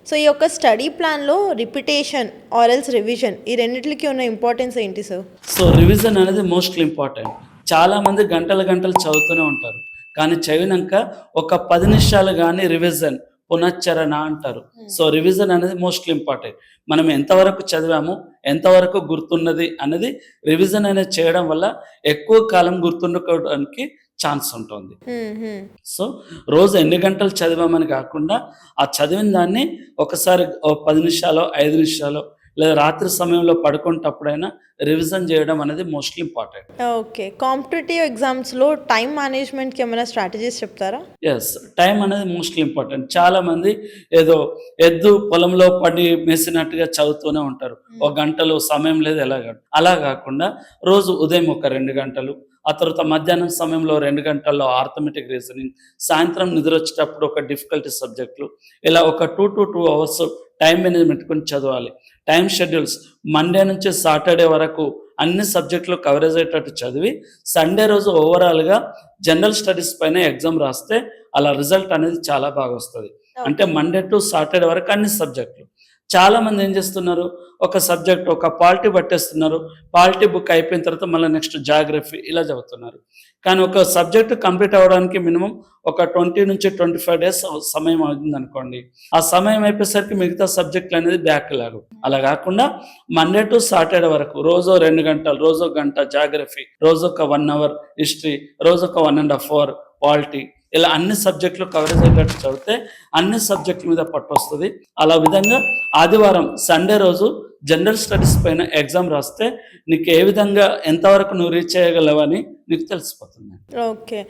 So ఈ యొక్క study ప్లాన్లో రిపిటేషన్ ఆర్ ఎల్స్ రివిజన్ ఈ రెండిట్లకి ఉన్న ఇంపార్టెన్స్ ఏంటి సార్? సో రివిజన్ అనేది మోస్ట్లీ ఇంపార్టెంట్. చాలామంది గంటలు గంటలు చదువుతూనే ఉంటారు, కానీ చదివినాక ఒక 10 నిమిషాలు కానీ రివిజన్ పునశ్చరణ అంటారు. సో రివిజన్ అనేది మోస్ట్లీ ఇంపార్టెంట్. మనం ఎంతవరకు చదివాము, ఎంతవరకు గుర్తున్నది అనేది రివిజన్ అనేది చేయడం వల్ల ఎక్కువ కాలం గుర్తుండుకోవడానికి ఛాన్స్ ఉంటుంది. సో రోజు ఎన్ని గంటలు చదివామని కాకుండా ఆ చదివిన దాన్ని ఒకసారి 10 నిమిషాలు 5 నిమిషాలు లేదా రాత్రి సమయంలో పడుకునేటప్పుడైనా రివిజన్ చేయడం అనేది మోస్ట్లీ ఇంపార్టెంట్. ఓకే. కాంపిటేటివ్ ఎగ్జామ్స్లో టైం మేనేజ్మెంట్కి ఏమైనా స్ట్రాటజీస్ చెప్తారా? ఎస్, టైం అనేది మోస్ట్లీ ఇంపార్టెంట్. చాలామంది ఏదో ఎద్దు పొలంలో పడి మేసినట్టుగా చదువుతూనే ఉంటారు, ఒక గంటలు సమయం లేదు ఎలాగ. అలా కాకుండా రోజు ఉదయం ఒక 2 గంటలు, ఆ తర్వాత మధ్యాహ్నం సమయంలో 2 గంటల్లో ఆర్థమెటిక్ రీజనింగ్, సాయంత్రం నిద్ర వచ్చేటప్పుడు ఒక డిఫికల్టీ సబ్జెక్టులు, ఇలా ఒక 2 to 2 అవర్స్ టైం మేనేజ్మెంట్ కొని చదవాలి. టైం షెడ్యూల్స్ మండే నుంచి సాటర్డే వరకు అన్ని సబ్జెక్టులు కవరేజ్ అయ్యేటట్టు చదివి సండే రోజు ఓవరాల్గా జనరల్ స్టడీస్ పైన ఎగ్జామ్ రాస్తే అలా రిజల్ట్ అనేది చాలా బాగా వస్తుంది. అంటే మండే టు సాటర్డే వరకు అన్ని సబ్జెక్టులు. చాలామంది ఏం చేస్తున్నారు, ఒక సబ్జెక్ట్ ఒక పాలిటీ పట్టేస్తున్నారు, పాలిటీ బుక్ అయిపోయిన తర్వాత మళ్ళీ నెక్స్ట్ జాగ్రఫీ ఇలా చదువుతున్నారు. కానీ ఒక సబ్జెక్ట్ కంప్లీట్ అవ్వడానికి మినిమం ఒక 20 నుంచి 25 డేస్ సమయం అవుతుంది అనుకోండి. ఆ సమయం అయిపోయేసరికి మిగతా సబ్జెక్టులు అనేది బ్యాక్ లాగు. అలా కాకుండా మండే టు సాటర్డే వరకు రోజు 2 గంటలు, రోజు 1 గంట జాగ్రఫీ, రోజు ఒక 1 అవర్ హిస్టరీ, రోజు ఒక 1.5 అవర్ పాలిటీ, ఇలా అన్ని సబ్జెక్టులు కవరేజ్ అయ్యేటట్టు చదివితే అన్ని సబ్జెక్టుల మీద పట్టు వస్తుంది. అలా విధంగా ఆదివారం సండే రోజు జనరల్ స్టడీస్ పైన ఎగ్జామ్ రాస్తే నీకు ఏ విధంగా ఎంతవరకు నువ్వు రీచ్ చేయగలవని నీకు తెలిసిపోతుంది. ఓకే.